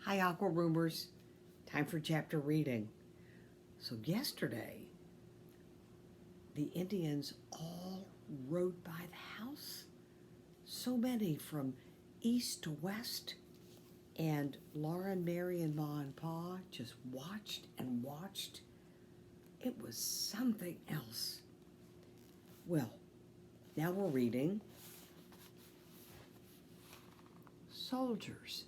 Hi, Aqua Roomers. Time for chapter reading. So, yesterday, the Indians all rode by the house. So many from east to west. And Laura and Mary and Ma and Pa just watched and watched. It was something else. Well, now we're reading Soldiers.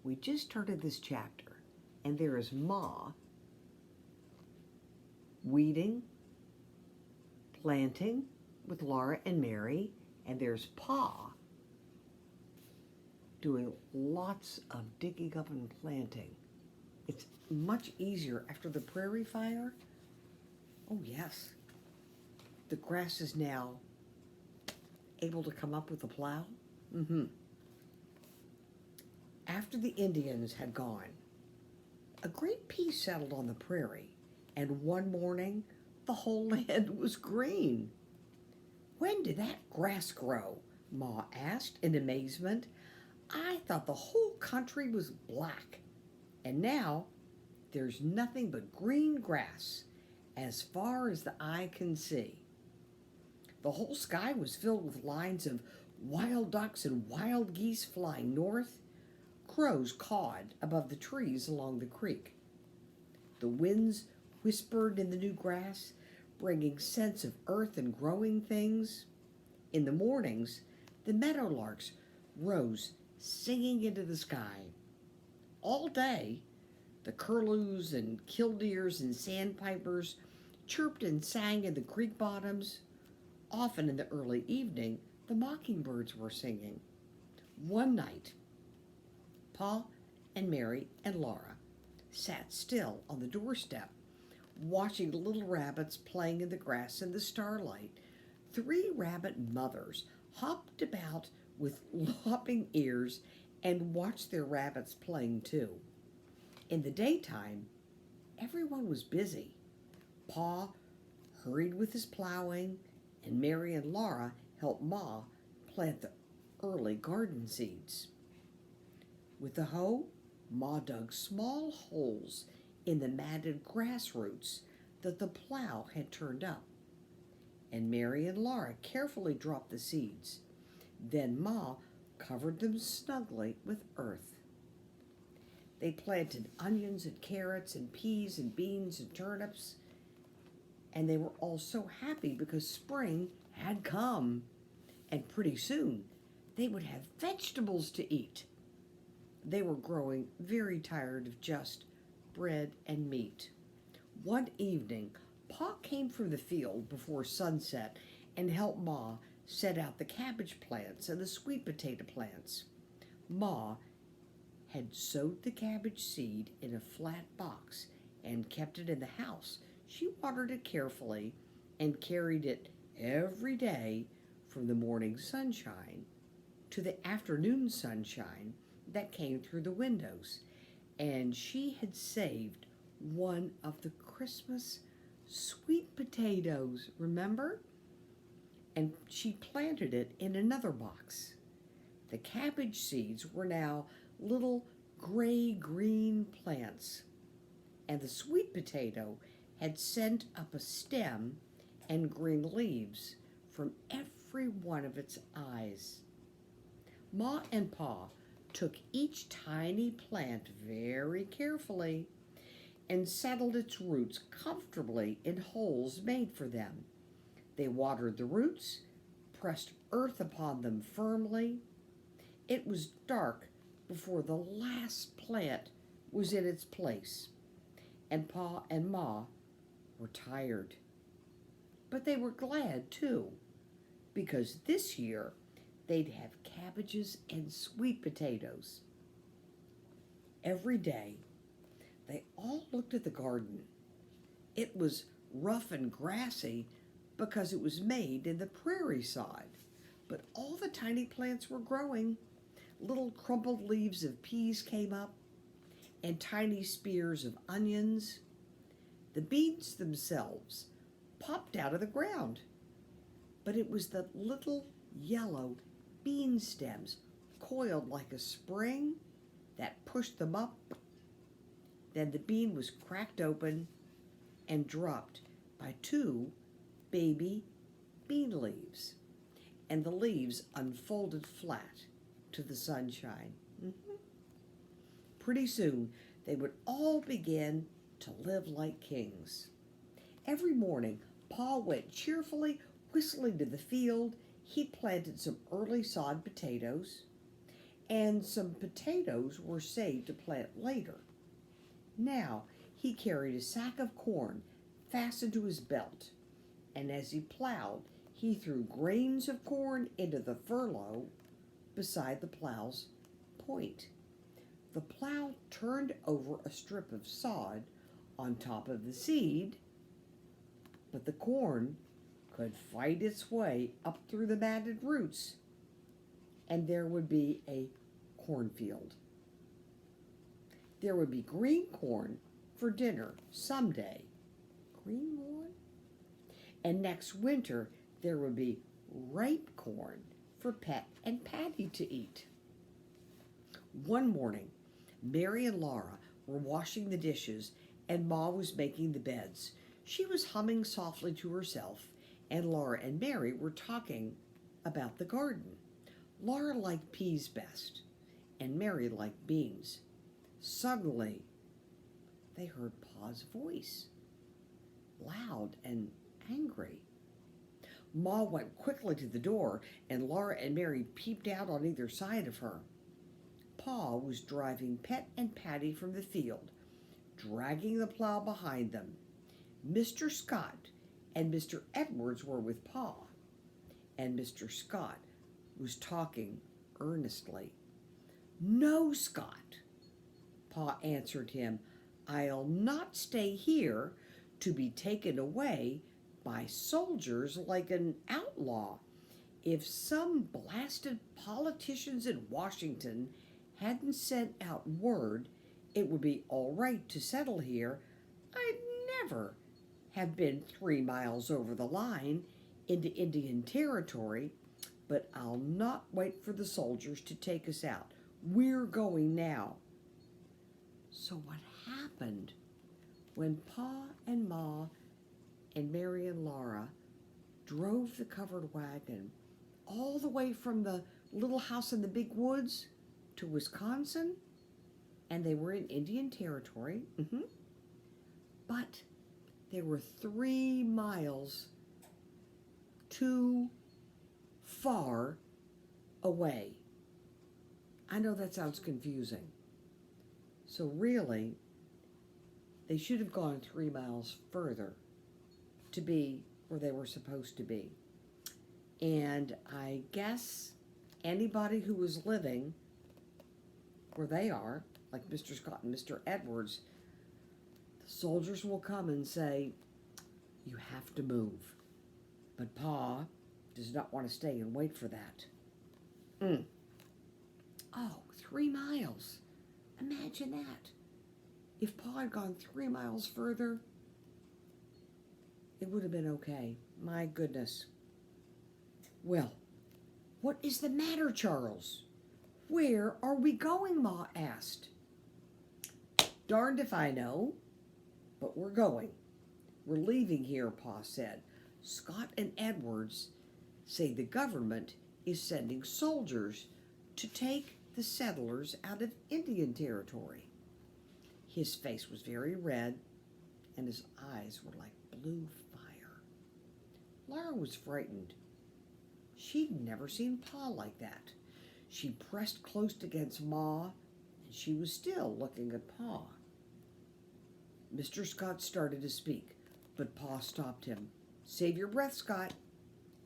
We just started this chapter, and there is Ma weeding, planting with Laura and Mary, and there's Pa doing lots of digging up and planting. It's much easier after the prairie fire. Oh, yes. The grass is now able to come up with the plow. After the Indians had gone, a great peace settled on the prairie, and one morning the whole land was green. When did that grass grow? Ma asked in amazement. I thought the whole country was black, and now there's nothing but green grass as far as the eye can see. The whole sky was filled with lines of wild ducks and wild geese flying north. Crows cawed above the trees along the creek. The winds whispered in the new grass, bringing scents of earth and growing things. In the mornings, the meadowlarks rose, singing into the sky. All day, the curlews and killdeers and sandpipers chirped and sang in the creek bottoms. Often in the early evening, the mockingbirds were singing. One night, Pa and Mary and Laura sat still on the doorstep, watching the little rabbits playing in the grass in the starlight. 3 rabbit mothers hopped about with lopping ears and watched their rabbits playing too. In the daytime, everyone was busy. Pa hurried with his plowing, and Mary and Laura helped Ma plant the early garden seeds. With the hoe, Ma dug small holes in the matted grass roots that the plow had turned up, and Mary and Laura carefully dropped the seeds. Then Ma covered them snugly with earth. They planted onions and carrots and peas and beans and turnips, and they were all so happy because spring had come, and pretty soon they would have vegetables to eat. They were growing very tired of just bread and meat. One evening, Pa came from the field before sunset and helped Ma set out the cabbage plants and the sweet potato plants. Ma had sowed the cabbage seed in a flat box and kept it in the house. She watered it carefully and carried it every day from the morning sunshine to the afternoon sunshine that came through the windows. And she had saved one of the Christmas sweet potatoes, remember? And she planted it in another box. The cabbage seeds were now little gray-green plants, and the sweet potato had sent up a stem and green leaves from every one of its eyes. Ma and Pa took each tiny plant very carefully and settled its roots comfortably in holes made for them. They watered the roots, pressed earth upon them firmly. It was dark before the last plant was in its place, and Pa and Ma were tired. But they were glad, too, because this year they'd have cabbages and sweet potatoes. Every day, they all looked at the garden. It was rough and grassy because it was made in the prairie side, but all the tiny plants were growing. Little crumpled leaves of peas came up, and tiny spears of onions. The beans themselves popped out of the ground, but it was the little yellow bean stems coiled like a spring that pushed them up. Then the bean was cracked open and dropped by two baby bean leaves, and the leaves unfolded flat to the sunshine. Pretty soon, they would all begin to live like kings. Every morning, Pa went cheerfully whistling to the field. He'd planted some early sod potatoes, and some potatoes were saved to plant later. Now he carried a sack of corn fastened to his belt, and as he plowed, he threw grains of corn into the furrow beside the plow's point. The plow turned over a strip of sod on top of the seed, but the corn could fight its way up through the matted roots, and there would be a cornfield. There would be green corn for dinner someday. Green corn? And next winter, there would be ripe corn for Pet and Patty to eat. One morning, Mary and Laura were washing the dishes, and Ma was making the beds. She was humming softly to herself, and Laura and Mary were talking about the garden. Laura liked peas best, and Mary liked beans. Suddenly, they heard Pa's voice, loud and angry. Ma went quickly to the door, and Laura and Mary peeped out on either side of her. Pa was driving Pet and Patty from the field, dragging the plow behind them. Mr. Scott and Mr. Edwards were with Pa, and Mr. Scott was talking earnestly. "No, Scott," Pa answered him. "I'll not stay here to be taken away by soldiers like an outlaw. If some blasted politicians in Washington hadn't sent out word it would be all right to settle here, I'd never have been 3 miles over the line into Indian territory. But I'll not wait for the soldiers to take us out. We're going now." So what happened when Pa and Ma and Mary and Laura drove the covered wagon all the way from the little house in the big woods to Wisconsin? And they were in Indian territory. But they were 3 miles too far away. I know that sounds confusing. So really, they should have gone 3 miles further to be where they were supposed to be. And I guess anybody who was living where they are, like Mr. Scott and Mr. Edwards, the soldiers will come and say, "You have to move." But Pa does not want to stay and wait for that. Oh, 3 miles. Imagine that. If Pa had gone 3 miles further, it would have been okay. My goodness. "Well, what is the matter, Charles? Where are we going?" Ma asked. "Darned if I know, but we're going. We're leaving here," Pa said. "Scott and Edwards say the government is sending soldiers to take the settlers out of Indian territory." His face was very red, and his eyes were like blue fire. Laura was frightened. She'd never seen Pa like that. She pressed close against Ma, and she was still looking at Pa. Mr. Scott started to speak, but Pa stopped him. "Save your breath, Scott.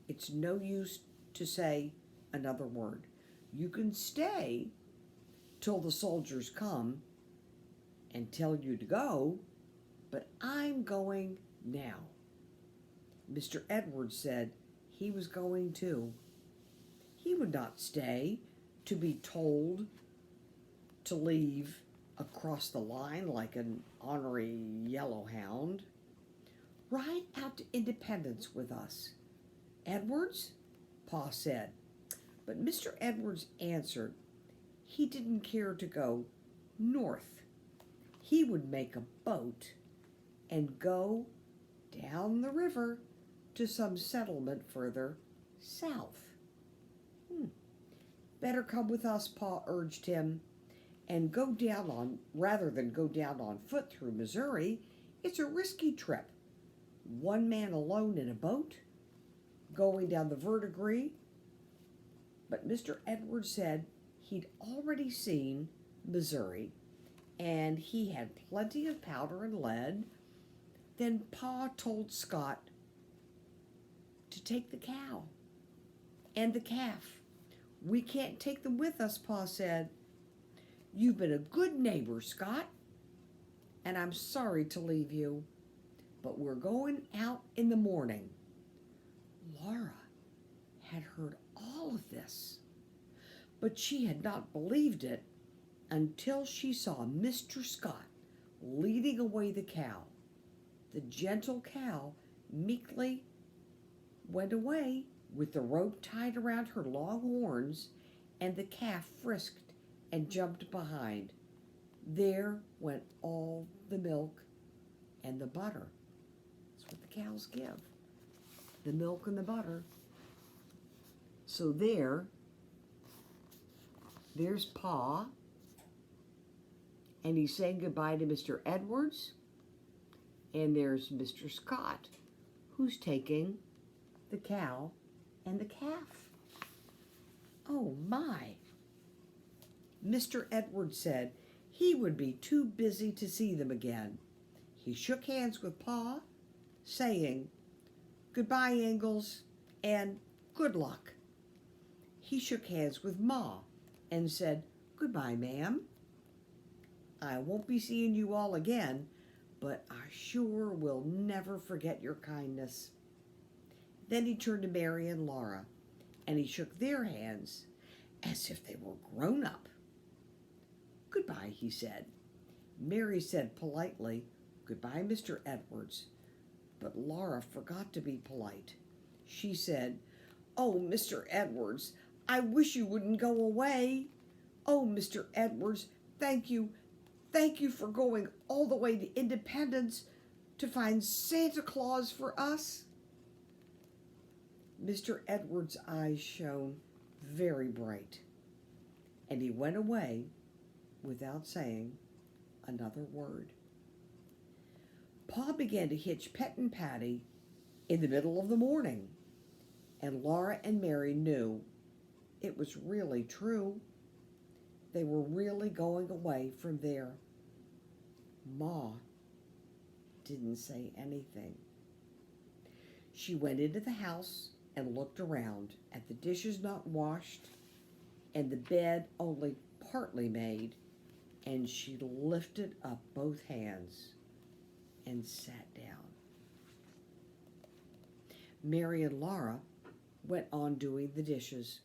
It's no use to say another word. You can stay till the soldiers come and tell you to go, but I'm going now." Mr. Edwards said he was going too. He would not stay to be told to leave across the line like an ornery yellow hound. "Ride out to Independence with us, Edwards," Pa said. But Mr. Edwards answered he didn't care to go north. He would make a boat and go down the river to some settlement further south. Better come with us, Pa urged him, and rather than go down on foot through Missouri. It's a risky trip. One man alone in a boat, going down the verdigris. But Mr. Edwards said he'd already seen Missouri, and he had plenty of powder and lead. Then Pa told Scott to take the cow and the calf. We can't take them with us, Pa said. You've been a good neighbor, Scott, and I'm sorry to leave you, but we're going out in the morning. Laura had heard all of this, but she had not believed it until she saw Mr. Scott leading away the cow. The gentle cow meekly went away with the rope tied around her long horns, and the calf frisked and jumped behind. There went all the milk and the butter. That's what the cows give, the milk and the butter. So there's Pa, and he's saying goodbye to Mr. Edwards, and there's Mr. Scott, who's taking the cow and the calf. Oh my! Mr. Edwards said he would be too busy to see them again. He shook hands with Pa, saying, "Goodbye, Ingalls, and good luck." He shook hands with Ma and said, "Goodbye, ma'am. I won't be seeing you all again, but I sure will never forget your kindness." Then he turned to Mary and Laura, and he shook their hands as if they were grown up. "Goodbye," he said. Mary said politely, "Goodbye, Mr. Edwards." But Laura forgot to be polite. She said, "Oh, Mr. Edwards, I wish you wouldn't go away. Oh, Mr. Edwards, thank you. Thank you for going all the way to Independence to find Santa Claus for us." Mr. Edwards' eyes shone very bright, and he went away without saying another word. Pa began to hitch Pet and Patty in the middle of the morning, and Laura and Mary knew it was really true. They were really going away from there. Ma didn't say anything. She went into the house and looked around at the dishes not washed and the bed only partly made, and she lifted up both hands and sat down. Mary and Laura went on doing the dishes.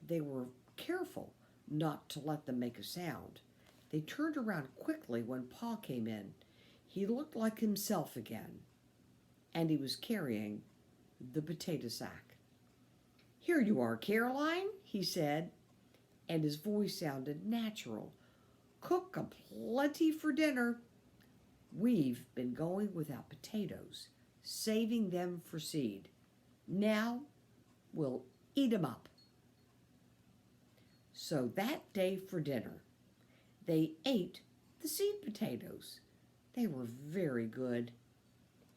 They were careful not to let them make a sound. They turned around quickly when Pa came in. He looked like himself again, and he was carrying the potato sack. "Here you are, Caroline," he said, and his voice sounded natural. "Cook a plenty for dinner. We've been going without potatoes, saving them for seed. Now we'll eat 'em up." So that day for dinner, they ate the seed potatoes. They were very good,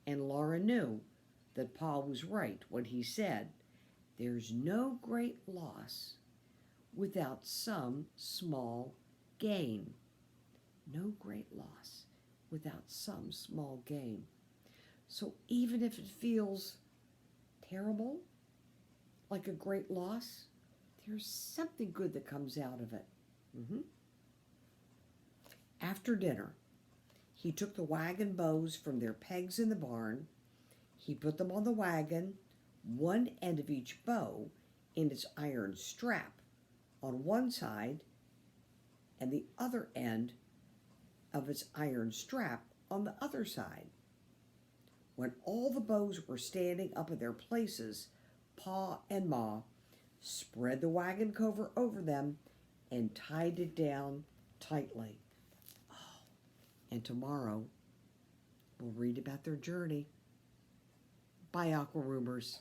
and Laura knew that Pa was right when he said, "There's no great loss without some small gain." No great loss without some small gain. So even if it feels terrible, like a great loss, there's something good that comes out of it. After dinner, he took the wagon bows from their pegs in the barn. He put them on the wagon, one end of each bow in its iron strap on one side, and the other end of its iron strap on the other side. When all the bows were standing up in their places, Pa and Ma spread the wagon cover over them and tied it down tightly. And tomorrow, we'll read about their journey. Bye, Aqua Roomers.